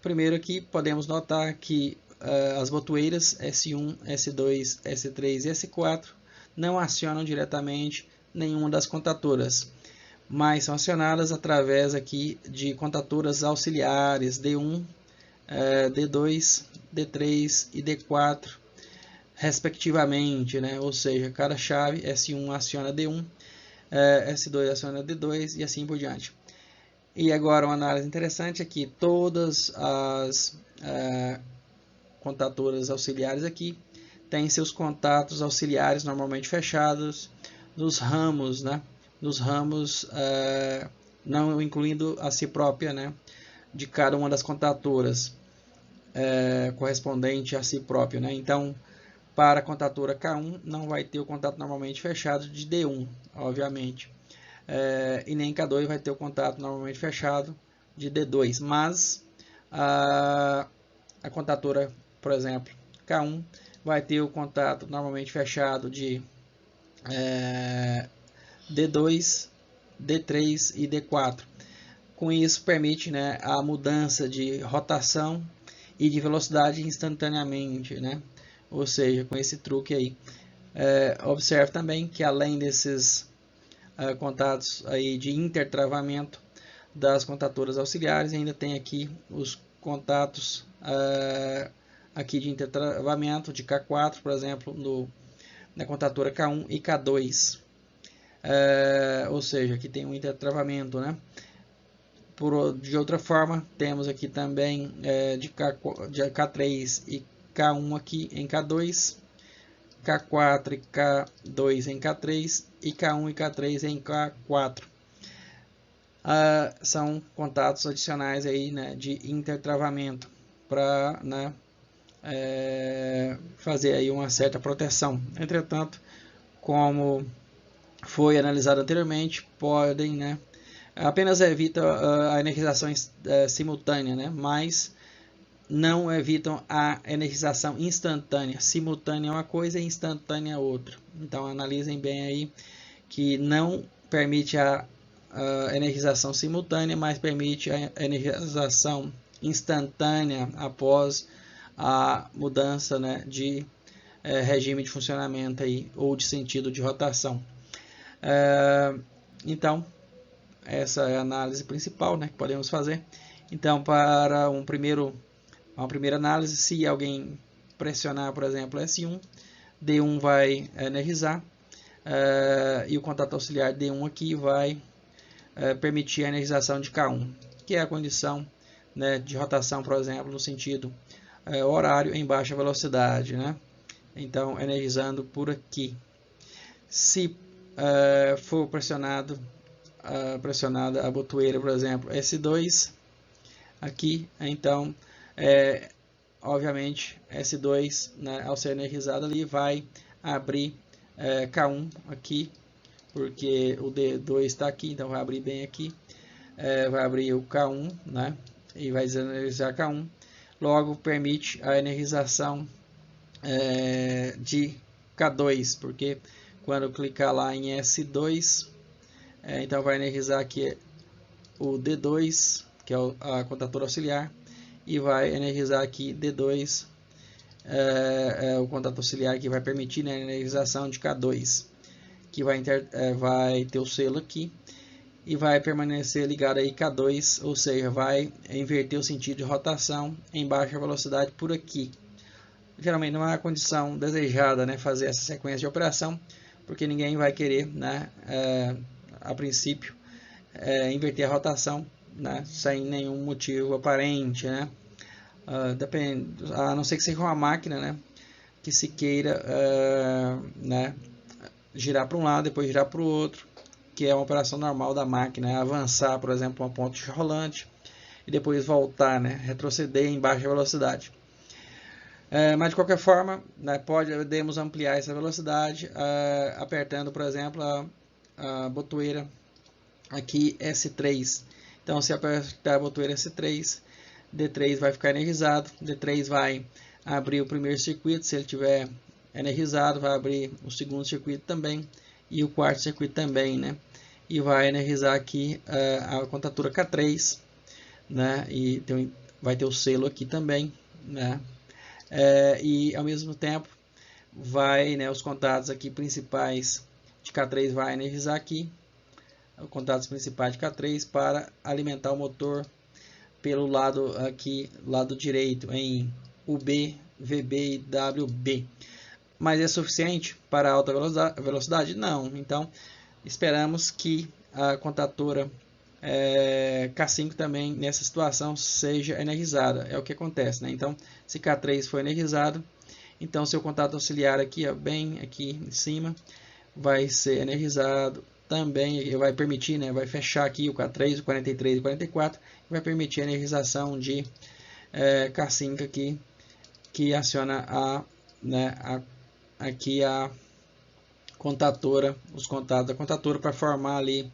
Primeiro aqui podemos notar que as botoeiras S1, S2, S3 e S4 não acionam diretamente nenhuma das contatoras, mas são acionadas através aqui de contatoras auxiliares D1, D2, D3 e D4, respectivamente, né? Ou seja, cada chave S1 aciona D1, S2 aciona D2 e assim por diante. E agora uma análise interessante é que todas as contatoras auxiliares aqui têm seus contatos auxiliares normalmente fechados nos ramos, né? Nos ramos, não incluindo a si própria, né, de cada uma das contatoras. correspondente a si próprio, né? Então, para a contatura K1 não vai ter o contato normalmente fechado de D1, obviamente. E nem K2 vai ter o contato normalmente fechado de D2, mas a contatura, por exemplo, K1 vai ter o contato normalmente fechado de D2, D3 e D4. Com isso permite, né, a mudança de rotação e de velocidade instantaneamente, né? Ou seja, com esse truque aí. Observe também que além desses contatos aí de intertravamento das contaturas auxiliares, ainda tem aqui os contatos aqui de intertravamento de K4, por exemplo, na contatura K1 e K2. Ou seja, aqui tem um intertravamento, né? De outra forma, temos aqui também de K3 e K1 aqui em K2, K4 e K2 em K3 e K1 e K3 em K4. São contatos adicionais aí, né, de intertravamento para, né, fazer aí uma certa proteção. Entretanto, como foi analisado anteriormente, podem, né, apenas evita a energização simultânea, né, mas não evitam a energização instantânea. Simultânea é uma coisa e instantânea é outra. Então analisem bem aí que não permite a energização simultânea, mas permite a energização instantânea após a mudança, né, de regime de funcionamento aí, ou de sentido de rotação. Então, essa é a análise principal, né, que podemos fazer. Então, para uma primeira análise, se alguém pressionar, por exemplo, S1, D1 vai energizar, e o contato auxiliar D1 aqui vai permitir a energização de K1, que é a condição, né, de rotação, por exemplo, no sentido horário em baixa velocidade, né? Então, energizando por aqui. Se for pressionada a botoeira, por exemplo, S2 aqui, então obviamente S2, né, ao ser energizado ali, vai abrir K1 aqui, porque o D2 está aqui, então vai abrir bem aqui, vai abrir o K1, né, e vai energizar K1, logo permite a energização de K2, porque quando eu clicar lá em S2, então vai energizar aqui o D2, que é a contatura auxiliar, e vai energizar aqui D2, o contato auxiliar que vai permitir, né, a energização de K2, que vai ter o selo aqui, e vai permanecer ligado aí K2, ou seja, vai inverter o sentido de rotação em baixa velocidade por aqui. Geralmente não é a condição desejada, né, fazer essa sequência de operação, porque ninguém vai querer, né, a princípio, inverter a rotação, né, sem nenhum motivo aparente, né? Depende, a não ser que seja uma máquina, né, que se queira né, girar para um lado, depois girar para o outro, que é uma operação normal da máquina, avançar, por exemplo, uma ponte rolante e depois voltar, né, retroceder em baixa velocidade. Mas de qualquer forma, né, podemos ampliar essa velocidade apertando, por exemplo, a botoeira aqui S3. Então, se apertar a botoeira S3, D3 vai ficar energizado, D3 vai abrir o primeiro circuito, se ele tiver energizado, vai abrir o segundo circuito também, e o quarto circuito também, né? E vai energizar aqui a contatura K3, né? E vai ter o selo aqui também, né? E ao mesmo tempo vai, né, os contatos aqui principais de K3 vai energizar aqui, os contatos principais de K3 para alimentar o motor pelo lado aqui, lado direito, em UB, VB e WB. Mas é suficiente para alta velocidade? Não. Então, esperamos que a contatura K5 também, nessa situação, seja energizada. É o que acontece, né? Então, se K3 for energizado, então seu contato auxiliar aqui, ó, bem aqui em cima, vai ser energizado também, vai permitir, né, vai fechar aqui o K3, o 43 e o 44, vai permitir a energização de K5 aqui, que aciona aqui a contatora, os contatos da contatora para formar ali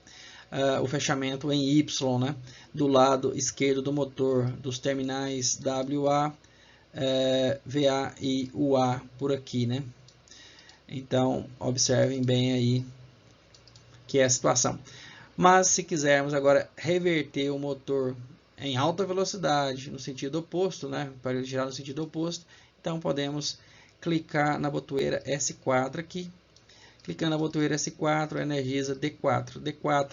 o fechamento em Y, né, do lado esquerdo do motor, dos terminais WA, VA e UA por aqui, né. Então, observem bem aí que é a situação. Mas se quisermos agora reverter o motor em alta velocidade no sentido oposto, né, para ele girar no sentido oposto, então podemos clicar na botoeira S4 aqui. Clicando na botoeira S4, energiza D4. D4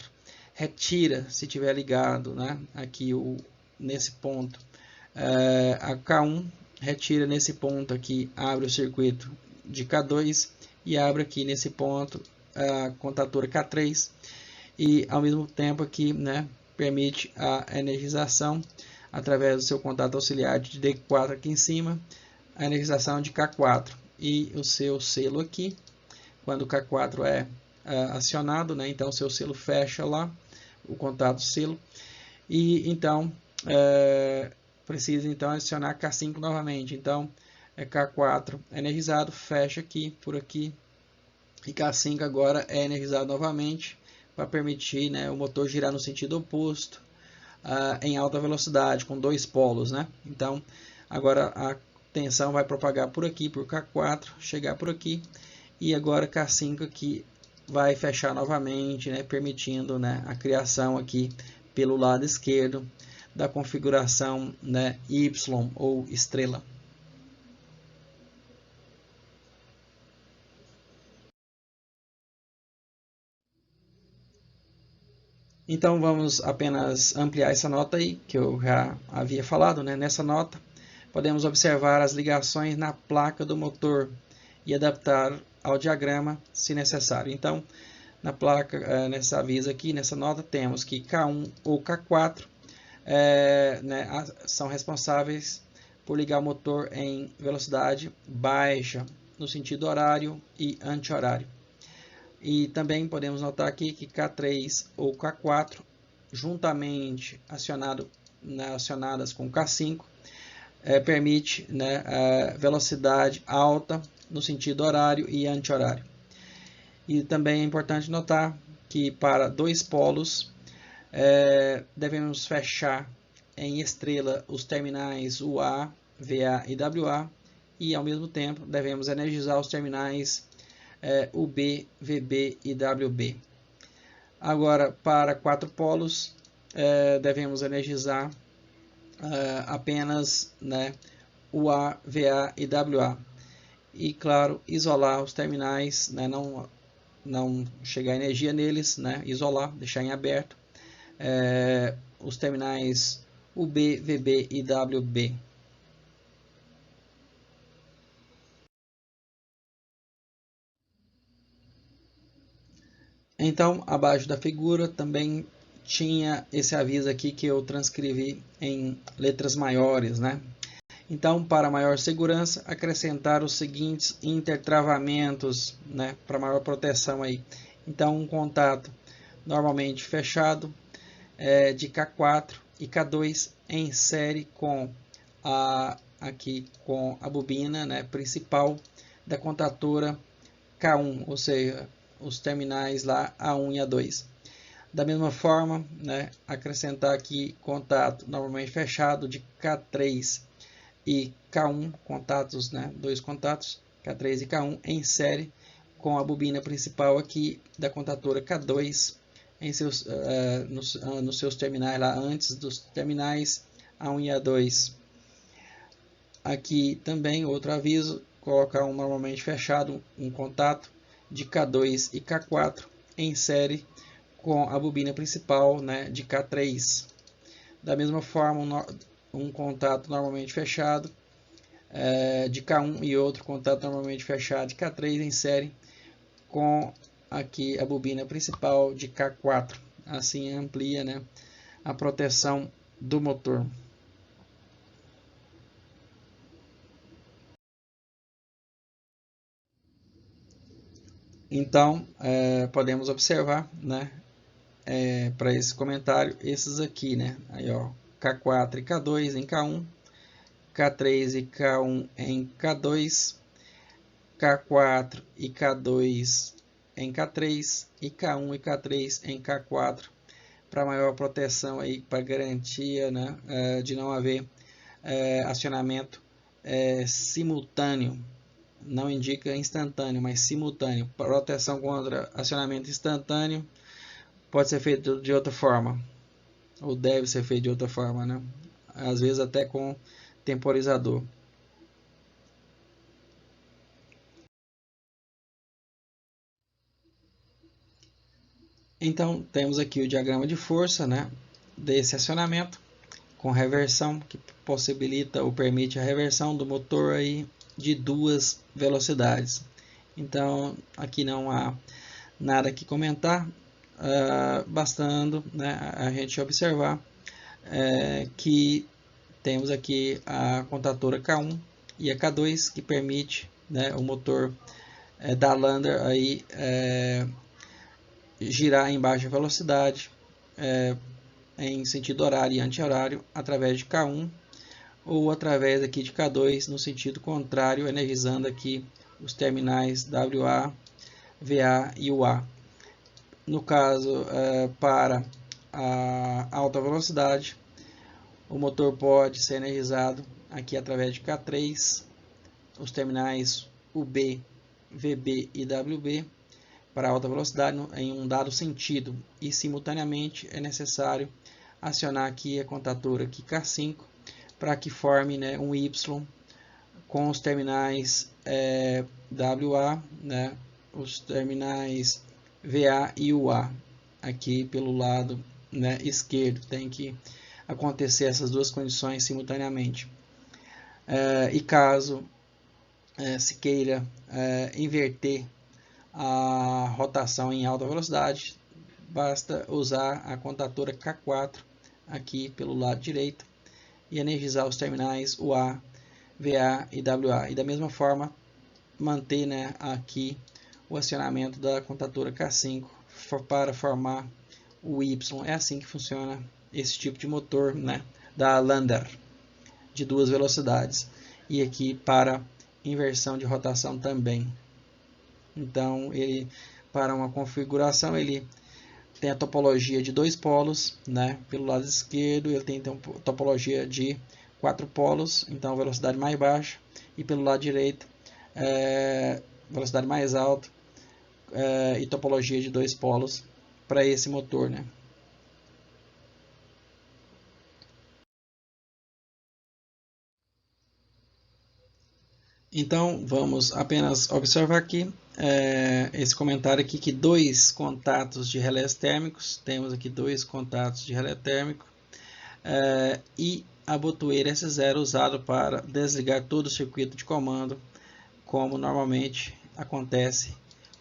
retira, se tiver ligado, né, aqui nesse ponto, a K1, retira nesse ponto aqui, abre o circuito de K2 e abre aqui nesse ponto a contatora K3 e ao mesmo tempo aqui, né, permite a energização através do seu contato auxiliar de D4 aqui em cima, a energização de K4 e o seu selo aqui, quando o K4 é acionado, né, então o seu selo fecha lá, o contato selo, e então precisa então adicionar K5 novamente, então K4 energizado, fecha aqui, por aqui, e K5 agora é energizado novamente, para permitir, né, o motor girar no sentido oposto, em alta velocidade, com dois polos, né? Então, agora a tensão vai propagar por aqui, por K4, chegar por aqui, e agora K5 aqui vai fechar novamente, né, permitindo, né, a criação aqui pelo lado esquerdo da configuração, né, Y ou estrela. Então vamos apenas ampliar essa nota aí, que eu já havia falado, né? Nessa nota podemos observar as ligações na placa do motor e adaptar ao diagrama se necessário. Então, na placa, nessa aviso aqui, nessa nota, temos que K1 ou K4 né, são responsáveis por ligar o motor em velocidade baixa, no sentido horário e anti-horário. E também podemos notar aqui que K3 ou K4, juntamente acionadas com K5, permite, né, velocidade alta no sentido horário e anti-horário. E também é importante notar que para dois polos devemos fechar em estrela os terminais UA, VA e WA, e ao mesmo tempo devemos energizar os terminais UB, VB e WB. Agora, para quatro polos, devemos energizar apenas, né, UA, VA e WA. E, claro, isolar os terminais, né, não chegar energia neles, né, isolar, deixar em aberto os terminais UB, VB e WB. Então, abaixo da figura também tinha esse aviso aqui que eu transcrevi em letras maiores, né? Então, para maior segurança, acrescentar os seguintes intertravamentos, né, para maior proteção aí. Então, um contato normalmente fechado de K4 e K2 em série com aqui com a bobina, né, principal da contatora K1, ou seja, os terminais lá A1 e A2. Da mesma forma, né, acrescentar aqui contato normalmente fechado de K3 e K1, contatos, né, dois contatos, K3 e K1 em série com a bobina principal aqui da contatora K2 em nos seus terminais lá antes dos terminais A1 e A2. Aqui também outro aviso, colocar normalmente fechado um contato de K2 e K4 em série com a bobina principal, né, de K3. Da mesma forma, um contato normalmente fechado de K1 e outro contato normalmente fechado de K3 em série com aqui a bobina principal de K4. Assim amplia, né, a proteção do motor. Então, podemos observar, né, para esse comentário, esses aqui, né, aí, ó, K4 e K2 em K1, K3 e K1 em K2, K4 e K2 em K3 e K1 e K3 em K4, para maior proteção aí, para garantia, né, de não haver acionamento simultâneo. Não indica instantâneo, mas simultâneo. Proteção contra acionamento instantâneo pode ser feito de outra forma, ou deve ser feito de outra forma, né? Às vezes até com temporizador. Então, temos aqui o diagrama de força, né, desse acionamento, com reversão, que possibilita ou permite a reversão do motor aí de 2 velocidades. Então, aqui não há nada que comentar, bastando, né, a gente observar que temos aqui a contatora K1 e a K2, que permite, né, o motor da Lander aí, girar em baixa velocidade, em sentido horário e anti-horário, através de K1, ou através aqui de K2 no sentido contrário, energizando aqui os terminais WA, VA e UA. No caso, para a alta velocidade, o motor pode ser energizado aqui através de K3, os terminais UB, VB e WB, para alta velocidade em um dado sentido, e simultaneamente é necessário acionar aqui a contatora aqui K5 para que forme, né, um Y com os terminais WA, né, os terminais VA e UA aqui pelo lado, né, esquerdo. Tem que acontecer essas duas condições simultaneamente. E caso se queira inverter a rotação em alta velocidade, basta usar a contatora K4 aqui pelo lado direito e energizar os terminais UA, VA e WA. E da mesma forma, manter, né, aqui o acionamento da contatora K5 para formar o Y. É assim que funciona esse tipo de motor, né, da Lander, de 2 velocidades. E aqui para inversão de rotação também. Então, ele, para uma configuração, ele tem a topologia de 2 polos, né? Pelo lado esquerdo ele tem topologia de 4 polos, então velocidade mais baixa, e pelo lado direito velocidade mais alta, e topologia de 2 polos para esse motor, né? Então vamos apenas observar aqui esse comentário aqui, que 2 contatos de relés térmicos, temos aqui 2 contatos de relé térmico, e a botoeira S0 usado para desligar todo o circuito de comando, como normalmente acontece,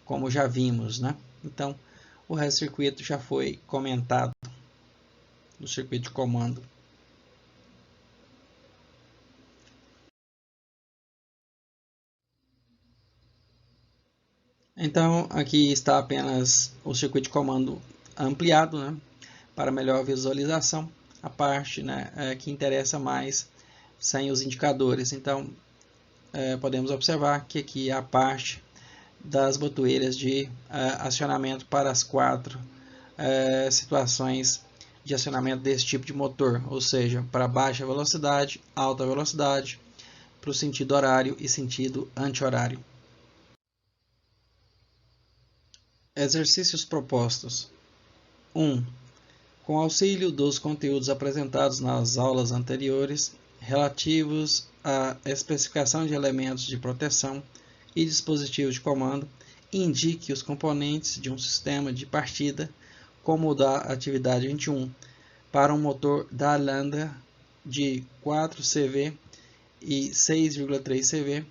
como já vimos, né? Então o resto do circuito já foi comentado do circuito de comando. Então aqui está apenas o circuito de comando ampliado, né, para melhor visualização, a parte, né, que interessa mais sem os indicadores. Então podemos observar que aqui é a parte das botoeiras de acionamento para as 4 situações de acionamento desse tipo de motor, ou seja, para baixa velocidade, alta velocidade, para o sentido horário e sentido anti-horário. Exercícios propostos. 1. Com auxílio dos conteúdos apresentados nas aulas anteriores, relativos à especificação de elementos de proteção e dispositivos de comando, indique os componentes de um sistema de partida, como o da atividade 21, para um motor da Lander de 4 CV e 6,3 CV,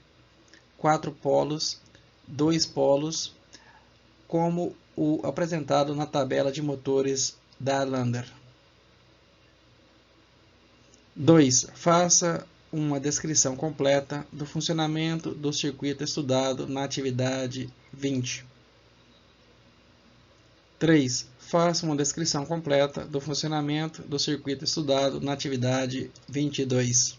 4 polos, 2 polos, como o apresentado na tabela de motores da Lander. 2. Faça uma descrição completa do funcionamento do circuito estudado na atividade 20. 3. Faça uma descrição completa do funcionamento do circuito estudado na atividade 22.